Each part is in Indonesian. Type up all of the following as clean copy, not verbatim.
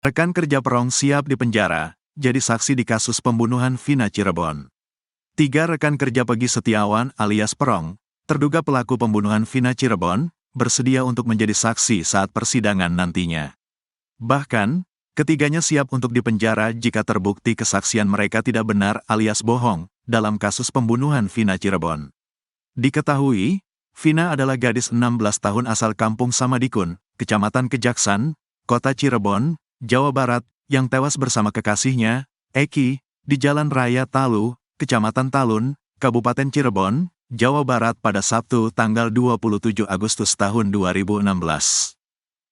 Rekan kerja Perong siap dipenjara, jadi saksi di kasus pembunuhan Vina Cirebon. 3 rekan kerja Peggy Setiawan alias Perong, terduga pelaku pembunuhan Vina Cirebon, bersedia untuk menjadi saksi saat persidangan nantinya. Bahkan, ketiganya siap untuk dipenjara jika terbukti kesaksian mereka tidak benar alias bohong dalam kasus pembunuhan Vina Cirebon. Diketahui, Vina adalah gadis 16 tahun asal Kampung Samadikun, Kecamatan Kejaksan, Kota Cirebon, Jawa Barat, yang tewas bersama kekasihnya, Eki, di Jalan Raya Talu, Kecamatan Talun, Kabupaten Cirebon, Jawa Barat pada Sabtu tanggal 27 Agustus tahun 2016.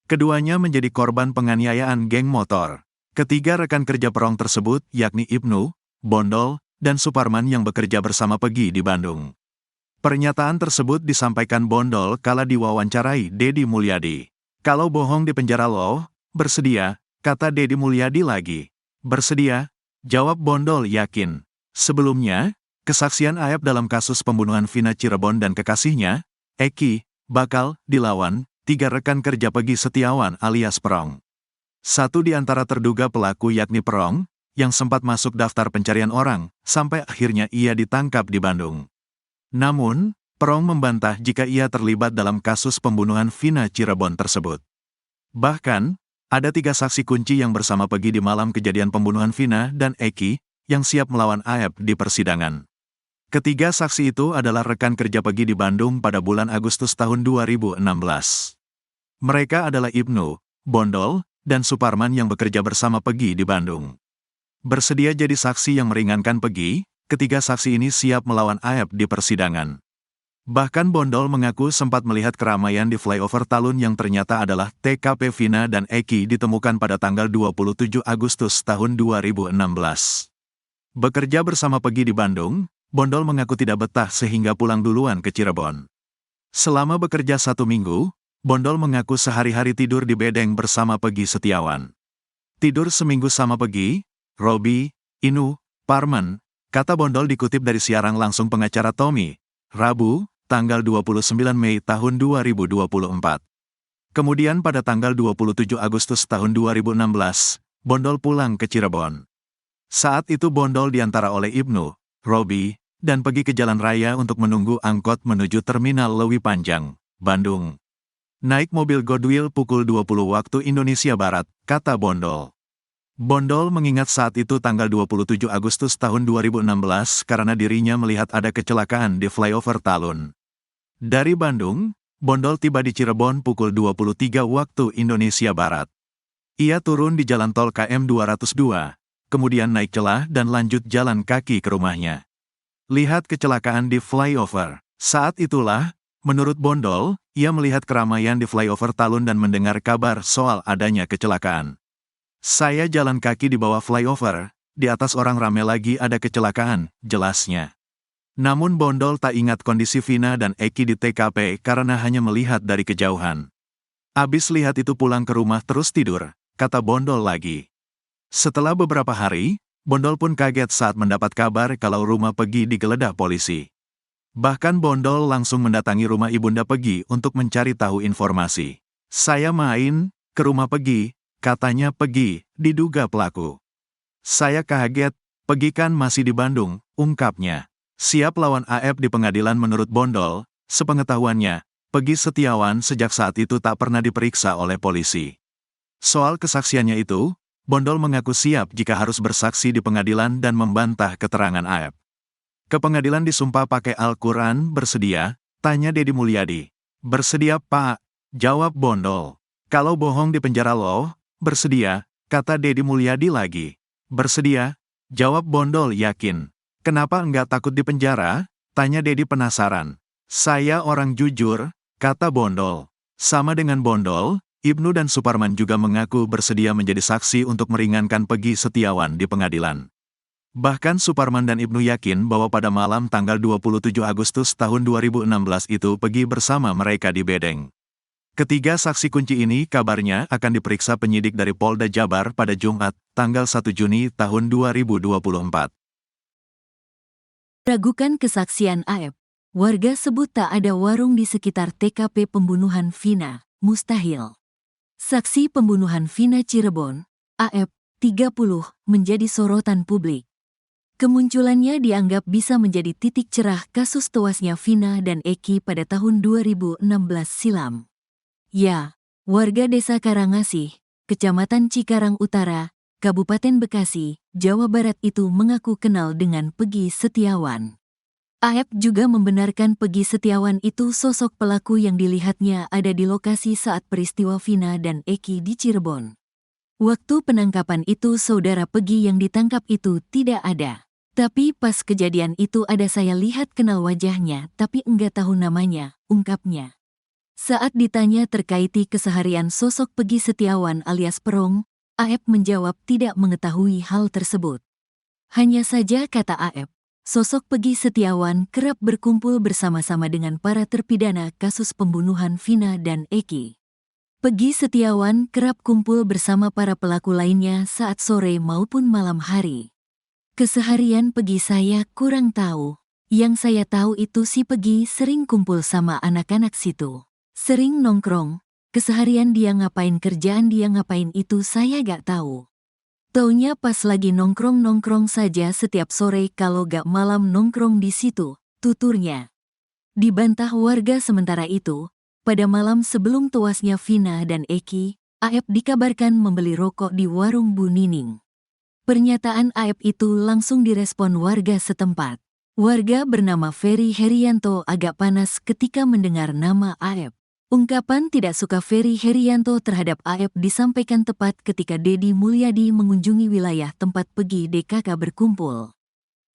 Keduanya menjadi korban penganiayaan geng motor. Ketiga rekan kerja Perong tersebut yakni Ibnu, Bondol, dan Suparman yang bekerja bersama Peggy di Bandung. Pernyataan tersebut disampaikan Bondol kala diwawancarai Deddy Mulyadi. "Kalau bohong di penjara lo, bersedia," kata Deddy Mulyadi lagi. "Bersedia?" jawab Bondol yakin. Sebelumnya, kesaksian Aep dalam kasus pembunuhan Vina Cirebon dan kekasihnya, Eki, bakal dilawan 3 rekan kerja Peggy Setiawan alias Perong. Satu di antara terduga pelaku yakni Perong, yang sempat masuk daftar pencarian orang, sampai akhirnya ia ditangkap di Bandung. Namun, Perong membantah jika ia terlibat dalam kasus pembunuhan Vina Cirebon tersebut. Bahkan, ada 3 saksi kunci yang bersama Peggy di malam kejadian pembunuhan Vina dan Eki, yang siap melawan Aep di persidangan. Ketiga saksi itu adalah rekan kerja Peggy di Bandung pada bulan Agustus tahun 2016. Mereka adalah Ibnu, Bondol, dan Suparman yang bekerja bersama Peggy di Bandung. Bersedia jadi saksi yang meringankan Peggy, ketiga saksi ini siap melawan Aep di persidangan. Bahkan Bondol mengaku sempat melihat keramaian di flyover Talun yang ternyata adalah TKP Vina dan Eki ditemukan pada tanggal 27 Agustus tahun 2016. Bekerja bersama Peggy di Bandung, Bondol mengaku tidak betah sehingga pulang duluan ke Cirebon. Selama bekerja 1 minggu, Bondol mengaku sehari-hari tidur di bedeng bersama Peggy Setiawan. "Tidur seminggu sama Peggy, Robi, Inu, Parman," kata Bondol dikutip dari siaran langsung pengacara Tommy, Rabu, tanggal 29 Mei tahun 2024. Kemudian pada tanggal 27 Agustus tahun 2016, Bondol pulang ke Cirebon. Saat itu Bondol diantara oleh Ibnu, Robi, dan pergi ke jalan raya untuk menunggu angkot menuju Terminal Lewi Panjang, Bandung. "Naik mobil Goodwill pukul 20 waktu Indonesia Barat," kata Bondol. Bondol mengingat saat itu tanggal 27 Agustus tahun 2016 karena dirinya melihat ada kecelakaan di flyover Talun. Dari Bandung, Bondol tiba di Cirebon pukul 23 waktu Indonesia Barat. Ia turun di jalan tol KM 202, kemudian naik celah dan lanjut jalan kaki ke rumahnya. Lihat kecelakaan di flyover. Saat itulah, menurut Bondol, ia melihat keramaian di flyover Talun dan mendengar kabar soal adanya kecelakaan. "Saya jalan kaki di bawah flyover, di atas orang rame lagi ada kecelakaan," jelasnya. Namun Bondol tak ingat kondisi Vina dan Eki di TKP karena hanya melihat dari kejauhan. "Abis lihat itu pulang ke rumah terus tidur," kata Bondol lagi. Setelah beberapa hari, Bondol pun kaget saat mendapat kabar kalau rumah Peggy digeledah polisi. Bahkan Bondol langsung mendatangi rumah ibunda Peggy untuk mencari tahu informasi. "Saya main ke rumah Peggy," katanya Peggy, diduga pelaku. "Saya kaget, Peggy kan masih di Bandung," ungkapnya. Siap lawan Aep di pengadilan menurut Bondol, sepengetahuannya, Peggy Setiawan sejak saat itu tak pernah diperiksa oleh polisi. Soal kesaksiannya itu, Bondol mengaku siap jika harus bersaksi di pengadilan dan membantah keterangan Aep. "Ke pengadilan disumpah pakai Al-Quran, bersedia?" tanya Deddy Mulyadi. "Bersedia, Pak," jawab Bondol. "Kalau bohong di penjara lo, bersedia?" kata Deddy Mulyadi lagi. "Bersedia," jawab Bondol yakin. "Kenapa enggak takut di penjara?" tanya Deddy penasaran. "Saya orang jujur," kata Bondol. Sama dengan Bondol, Ibnu dan Suparman juga mengaku bersedia menjadi saksi untuk meringankan Peggy Setiawan di pengadilan. Bahkan Suparman dan Ibnu yakin bahwa pada malam tanggal 27 Agustus tahun 2016 itu Peggy bersama mereka di bedeng. Ketiga saksi kunci ini kabarnya akan diperiksa penyidik dari Polda Jabar pada Jumat, tanggal 1 Juni tahun 2024. Ragukan kesaksian Aep. Warga sebut tak ada warung di sekitar TKP pembunuhan Vina. Mustahil. Saksi pembunuhan Vina Cirebon, AF, 30, menjadi sorotan publik. Kemunculannya dianggap bisa menjadi titik cerah kasus tewasnya Vina dan Eki pada tahun 2016 silam. Ya, warga desa Karangasih, Kecamatan Cikarang Utara, Kabupaten Bekasi, Jawa Barat itu mengaku kenal dengan Peggy Setiawan. AF juga membenarkan Peggy Setiawan itu sosok pelaku yang dilihatnya ada di lokasi saat peristiwa Vina dan Eki di Cirebon. Waktu penangkapan itu saudara Peggy yang ditangkap itu tidak ada. Tapi pas kejadian itu ada saya lihat kenal wajahnya tapi enggak tahu namanya, ungkapnya. Saat ditanya terkaiti keseharian sosok Peggy Setiawan alias Perong, AF menjawab tidak mengetahui hal tersebut. Hanya saja kata AF, sosok Peggy Setiawan kerap berkumpul bersama-sama dengan para terpidana kasus pembunuhan Vina dan Eki. Peggy Setiawan kerap kumpul bersama para pelaku lainnya saat sore maupun malam hari. Keseharian Peggy saya kurang tahu. Yang saya tahu itu si Peggy sering kumpul sama anak-anak situ. Sering nongkrong. Keseharian dia ngapain, kerjaan dia ngapain itu saya gak tahu. Taunya pas lagi nongkrong-nongkrong saja setiap sore kalau gak malam nongkrong di situ, tuturnya. Dibantah warga sementara itu, pada malam sebelum tewasnya Vina dan Eki, AF dikabarkan membeli rokok di warung Bu Nining. Pernyataan AF itu langsung direspon warga setempat. Warga bernama Ferry Herianto agak panas ketika mendengar nama AF. Ungkapan tidak suka Ferry Herianto terhadap AF disampaikan tepat ketika Deddy Mulyadi mengunjungi wilayah tempat Peggy DKK berkumpul.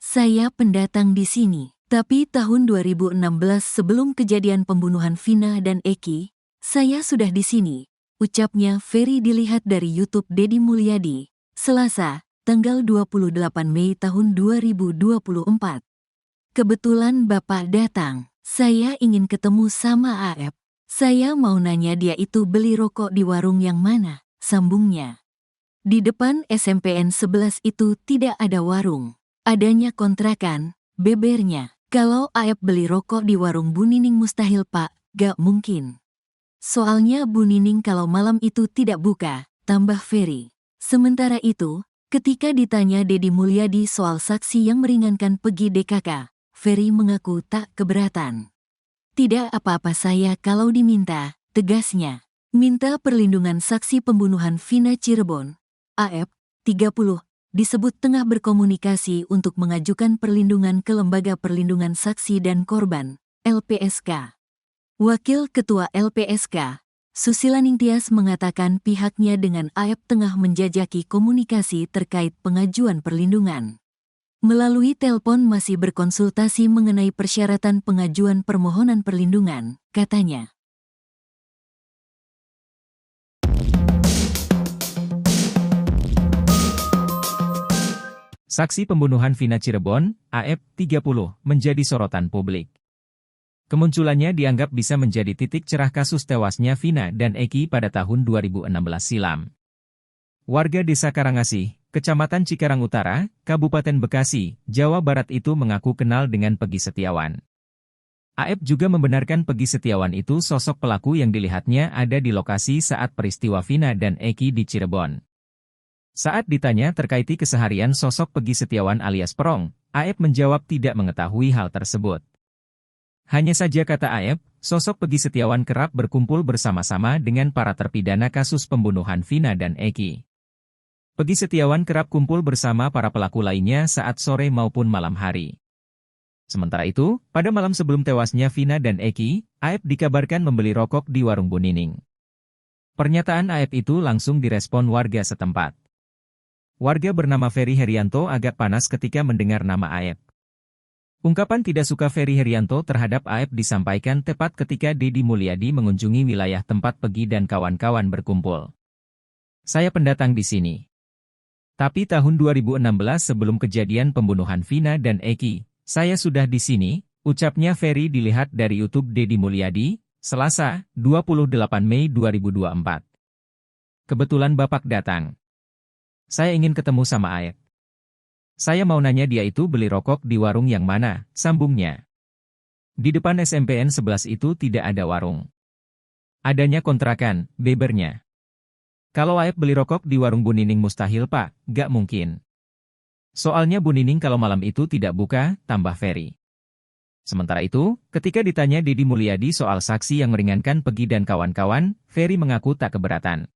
Saya pendatang di sini, tapi tahun 2016 sebelum kejadian pembunuhan Vina dan Eki, saya sudah di sini, ucapnya Ferry dilihat dari YouTube Deddy Mulyadi, Selasa, tanggal 28 Mei tahun 2024. Kebetulan Bapak datang. Saya ingin ketemu sama AF. Saya mau nanya dia itu beli rokok di warung yang mana, sambungnya. Di depan SMPN 11 itu tidak ada warung. Adanya kontrakan, bebernya. Kalau AF beli rokok di warung Bu Nining mustahil Pak, gak mungkin. Soalnya Bu Nining kalau malam itu tidak buka, tambah Ferry. Sementara itu, ketika ditanya Deddy Mulyadi soal saksi yang meringankan Peggy DKK, Ferry mengaku tak keberatan. Tidak apa-apa saya kalau diminta, tegasnya. Minta perlindungan saksi pembunuhan Vina Cirebon. AF, 30, disebut tengah berkomunikasi untuk mengajukan perlindungan ke Lembaga Perlindungan Saksi dan Korban, LPSK. Wakil Ketua LPSK, Susila Ningtyas mengatakan pihaknya dengan AF tengah menjajaki komunikasi terkait pengajuan perlindungan. Melalui telepon masih berkonsultasi mengenai persyaratan pengajuan permohonan perlindungan, katanya. Saksi pembunuhan Vina Cirebon, AF, 30, menjadi sorotan publik. Kemunculannya dianggap bisa menjadi titik cerah kasus tewasnya Vina dan Eki pada tahun 2016 silam. Warga desa Karangasih, Kecamatan Cikarang Utara, Kabupaten Bekasi, Jawa Barat itu mengaku kenal dengan Peggy Setiawan. AF juga membenarkan Peggy Setiawan itu sosok pelaku yang dilihatnya ada di lokasi saat peristiwa Vina dan Eki di Cirebon. Saat ditanya terkaiti keseharian sosok Peggy Setiawan alias Perong, AF menjawab tidak mengetahui hal tersebut. Hanya saja kata AF, sosok Peggy Setiawan kerap berkumpul bersama-sama dengan para terpidana kasus pembunuhan Vina dan Eki. Peggy Setiawan kerap kumpul bersama para pelaku lainnya saat sore maupun malam hari. Sementara itu, pada malam sebelum tewasnya Vina dan Eki, AF dikabarkan membeli rokok di warung Bu Nining. Pernyataan AF itu langsung direspon warga setempat. Warga bernama Ferry Herianto agak panas ketika mendengar nama AF. Ungkapan tidak suka Ferry Herianto terhadap AF disampaikan tepat ketika Deddy Mulyadi mengunjungi wilayah tempat Peggy dan kawan-kawan berkumpul. Saya pendatang di sini. Tapi tahun 2016 sebelum kejadian pembunuhan Vina dan Eki, saya sudah di sini, ucapnya Ferry dilihat dari YouTube Deddy Mulyadi, Selasa, 28 Mei 2024. Kebetulan Bapak datang. Saya ingin ketemu sama AF. Saya mau nanya dia itu beli rokok di warung yang mana, sambungnya. Di depan SMPN 11 itu tidak ada warung. Adanya kontrakan, bebernya. Kalau Aep beli rokok di warung Bu Nining mustahil Pak, gak mungkin. Soalnya Bu Nining kalau malam itu tidak buka, tambah Ferry. Sementara itu, ketika ditanya Deddy Mulyadi soal saksi yang meringankan Peggy dan kawan-kawan, Ferry mengaku tak keberatan.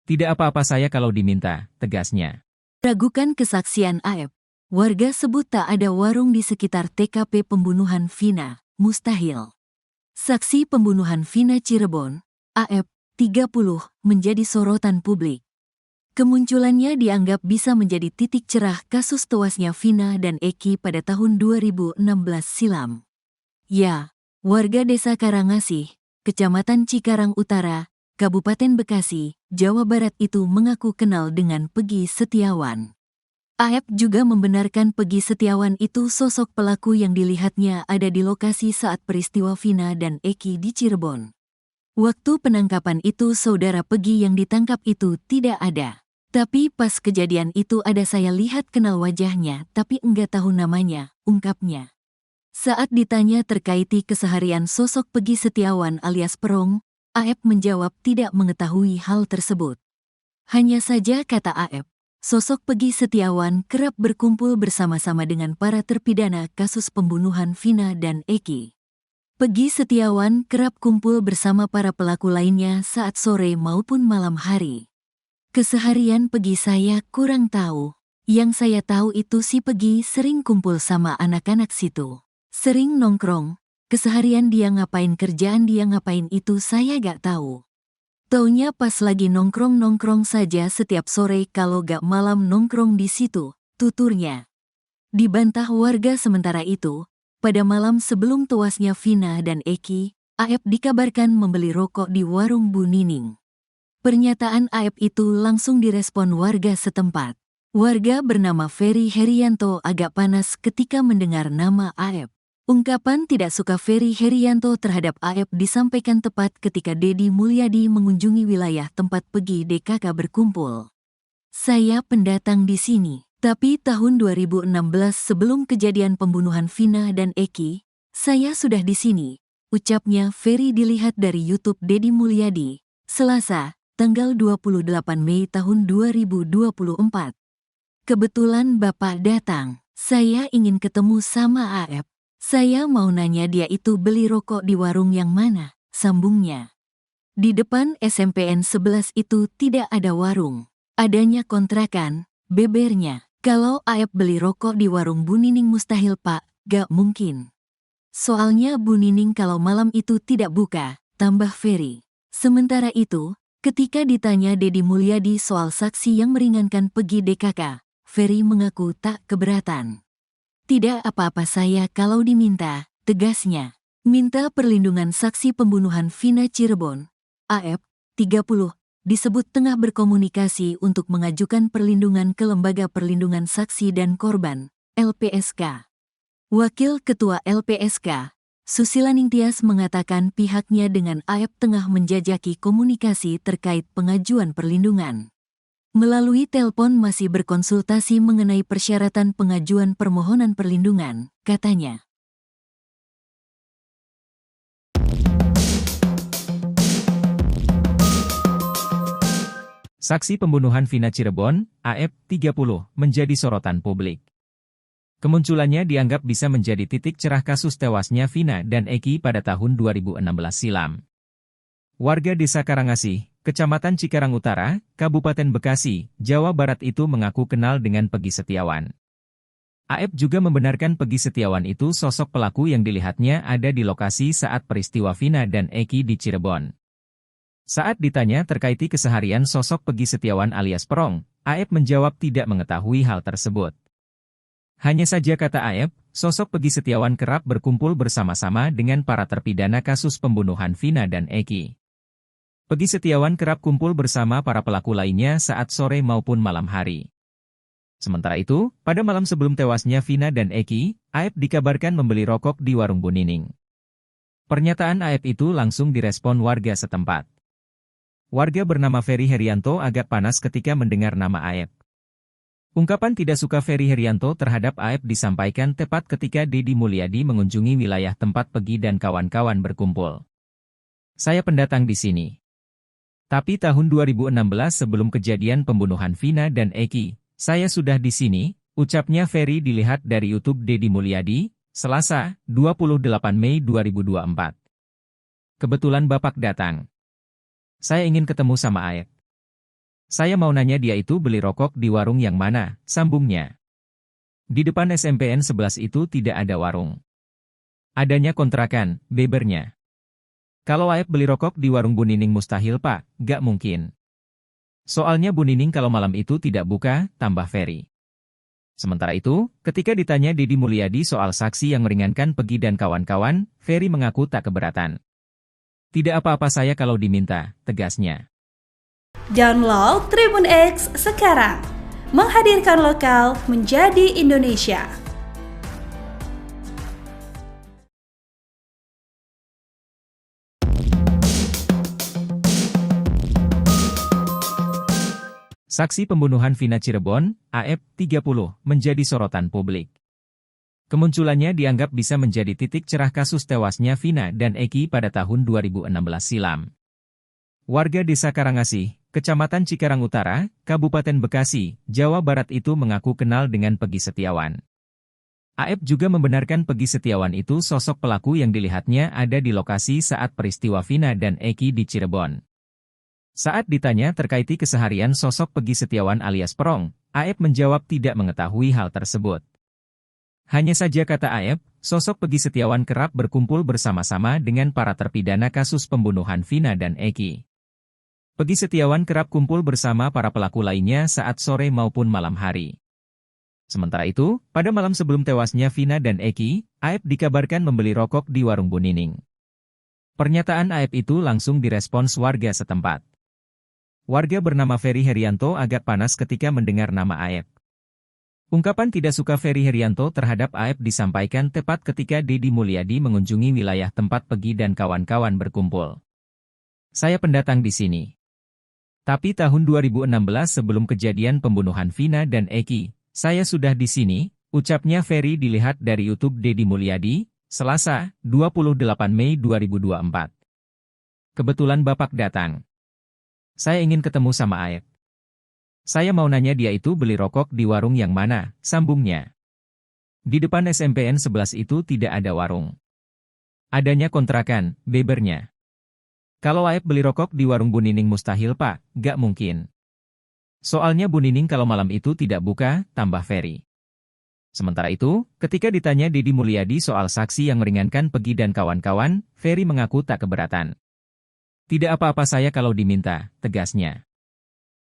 Tidak apa-apa saya kalau diminta, tegasnya. Ragukan kesaksian Aep. Warga sebut tak ada warung di sekitar TKP pembunuhan Vina, mustahil. Saksi pembunuhan Vina Cirebon, Aep, 30, menjadi sorotan publik. Kemunculannya dianggap bisa menjadi titik cerah kasus tewasnya Vina dan Eki pada tahun 2016 silam. Ya, warga desa Karangasih, Kecamatan Cikarang Utara, Kabupaten Bekasi, Jawa Barat itu mengaku kenal dengan Peggy Setiawan. Aep juga membenarkan Peggy Setiawan itu sosok pelaku yang dilihatnya ada di lokasi saat peristiwa Vina dan Eki di Cirebon. Waktu penangkapan itu saudara Peggy yang ditangkap itu tidak ada. Tapi pas kejadian itu ada saya lihat kenal wajahnya tapi enggak tahu namanya, ungkapnya. Saat ditanya terkaiti keseharian sosok Peggy Setiawan alias Perong, Aep menjawab tidak mengetahui hal tersebut. Hanya saja kata Aep, sosok Peggy Setiawan kerap berkumpul bersama-sama dengan para terpidana kasus pembunuhan Vina dan Eki. Peggy Setiawan kerap kumpul bersama para pelaku lainnya saat sore maupun malam hari. Keseharian Peggy saya kurang tahu. Yang saya tahu itu si Peggy sering kumpul sama anak-anak situ. Sering nongkrong. Keseharian dia ngapain, kerjaan dia ngapain itu saya gak tahu. Taunya pas lagi nongkrong-nongkrong saja setiap sore kalau gak malam nongkrong di situ, tuturnya. Dibantah warga sementara itu, pada malam sebelum tewasnya Vina dan Eki, Aep dikabarkan membeli rokok di warung Bu Nining. Pernyataan Aep itu langsung direspon warga setempat. Warga bernama Ferry Herianto agak panas ketika mendengar nama Aep. Ungkapan tidak suka Ferry Herianto terhadap Aep disampaikan tepat ketika Deddy Mulyadi mengunjungi wilayah tempat Peggy DKK berkumpul. Saya pendatang di sini, tapi tahun 2016 sebelum kejadian pembunuhan Vina dan Eki, saya sudah di sini, ucapnya Ferry dilihat dari YouTube Deddy Mulyadi, Selasa, tanggal 28 Mei tahun 2024. Kebetulan Bapak datang, saya ingin ketemu sama Aep. Saya mau nanya dia itu beli rokok di warung yang mana, sambungnya. Di depan SMPN 11 itu tidak ada warung. Adanya kontrakan, bebernya. Kalau Aep beli rokok di warung Bu Nining mustahil Pak, gak mungkin. Soalnya Bu Nining kalau malam itu tidak buka, tambah Ferry. Sementara itu, ketika ditanya Deddy Mulyadi soal saksi yang meringankan Peggy DKK, Ferry mengaku tak keberatan. Tidak apa-apa saya kalau diminta, tegasnya. Minta perlindungan saksi pembunuhan Vina Cirebon, Aep, 30, disebut tengah berkomunikasi untuk mengajukan perlindungan ke Lembaga Perlindungan Saksi dan Korban, LPSK. Wakil Ketua LPSK, Susila Ningtyas mengatakan pihaknya dengan Aep tengah menjajaki komunikasi terkait pengajuan perlindungan. Melalui telepon masih berkonsultasi mengenai persyaratan pengajuan permohonan perlindungan, katanya. Saksi pembunuhan Vina Cirebon, Aep, 30, menjadi sorotan publik. Kemunculannya dianggap bisa menjadi titik cerah kasus tewasnya Vina dan Eki pada tahun 2016 silam. Warga desa Karangasih, Kecamatan Cikarang Utara, Kabupaten Bekasi, Jawa Barat itu mengaku kenal dengan Peggy Setiawan. Aep juga membenarkan Peggy Setiawan itu sosok pelaku yang dilihatnya ada di lokasi saat peristiwa Vina dan Eki di Cirebon. Saat ditanya terkaiti keseharian sosok Peggy Setiawan alias Perong, Aep menjawab tidak mengetahui hal tersebut. Hanya saja kata Aep, sosok Peggy Setiawan kerap berkumpul bersama-sama dengan para terpidana kasus pembunuhan Vina dan Eki. Peggy Setiawan kerap kumpul bersama para pelaku lainnya saat sore maupun malam hari. Sementara itu, pada malam sebelum tewasnya Vina dan Eki, Aep dikabarkan membeli rokok di warung Bu Nining. Pernyataan Aep itu langsung direspon warga setempat. Warga bernama Ferry Herianto agak panas ketika mendengar nama Aep. Ungkapan tidak suka Ferry Herianto terhadap Aep disampaikan tepat ketika Deddy Mulyadi mengunjungi wilayah tempat Peggy dan kawan-kawan berkumpul. Saya pendatang di sini. Tapi tahun 2016 sebelum kejadian pembunuhan Vina dan Eki, saya sudah di sini, ucapnya Ferry dilihat dari YouTube Deddy Mulyadi, Selasa, 28 Mei 2024. Kebetulan Bapak datang. Saya ingin ketemu sama Aep. Saya mau nanya dia itu beli rokok di warung yang mana, sambungnya. Di depan SMPN 11 itu tidak ada warung. Adanya kontrakan, bebernya. Kalau Aep beli rokok di warung Bu Nining mustahil Pak, gak mungkin. Soalnya Bu Nining kalau malam itu tidak buka, tambah Ferry. Sementara itu, ketika ditanya Deddy Mulyadi soal saksi yang meringankan Pegi dan kawan-kawan, Ferry mengaku tak keberatan. Tidak apa-apa saya kalau diminta, tegasnya. Download Tribun X sekarang, menghadirkan lokal menjadi Indonesia. Saksi pembunuhan Vina Cirebon, Aep, 30, menjadi sorotan publik. Kemunculannya dianggap bisa menjadi titik cerah kasus tewasnya Vina dan Eki pada tahun 2016 silam. Warga Desa Karangasih, Kecamatan Cikarang Utara, Kabupaten Bekasi, Jawa Barat itu mengaku kenal dengan Pegi Setiawan. Aep juga membenarkan Pegi Setiawan itu sosok pelaku yang dilihatnya ada di lokasi saat peristiwa Vina dan Eki di Cirebon. Saat ditanya terkait keseharian sosok Pegi Setiawan alias Perong, Aep menjawab tidak mengetahui hal tersebut. Hanya saja kata Aep, sosok Pegi Setiawan kerap berkumpul bersama-sama dengan para terpidana kasus pembunuhan Vina dan Eki. Pegi Setiawan kerap kumpul bersama para pelaku lainnya saat sore maupun malam hari. Sementara itu, pada malam sebelum tewasnya Vina dan Eki, Aep dikabarkan membeli rokok di warung Bu Nining. Pernyataan Aep itu langsung direspons warga setempat. Warga bernama Ferry Herianto agak panas ketika mendengar nama Aep. Ungkapan tidak suka Ferry Herianto terhadap Aep disampaikan tepat ketika Deddy Mulyadi mengunjungi wilayah tempat Pegi dan kawan-kawan berkumpul. Saya pendatang di sini. Tapi tahun 2016 sebelum kejadian pembunuhan Vina dan Eki, saya sudah di sini, ucapnya Ferry dilihat dari YouTube Deddy Mulyadi, Selasa, 28 Mei 2024. Kebetulan Bapak datang. Saya ingin ketemu sama Aep. Saya mau nanya dia itu beli rokok di warung yang mana, sambungnya. Di depan SMPN 11 itu tidak ada warung. Adanya kontrakan, bebernya. Kalau Aep beli rokok di warung Bu Nining mustahil Pak, gak mungkin. Soalnya Bu Nining kalau malam itu tidak buka, tambah Ferry. Sementara itu, ketika ditanya Deddy Mulyadi soal saksi yang meringankan Pegi dan kawan-kawan, Ferry mengaku tak keberatan. Tidak apa-apa saya kalau diminta, tegasnya.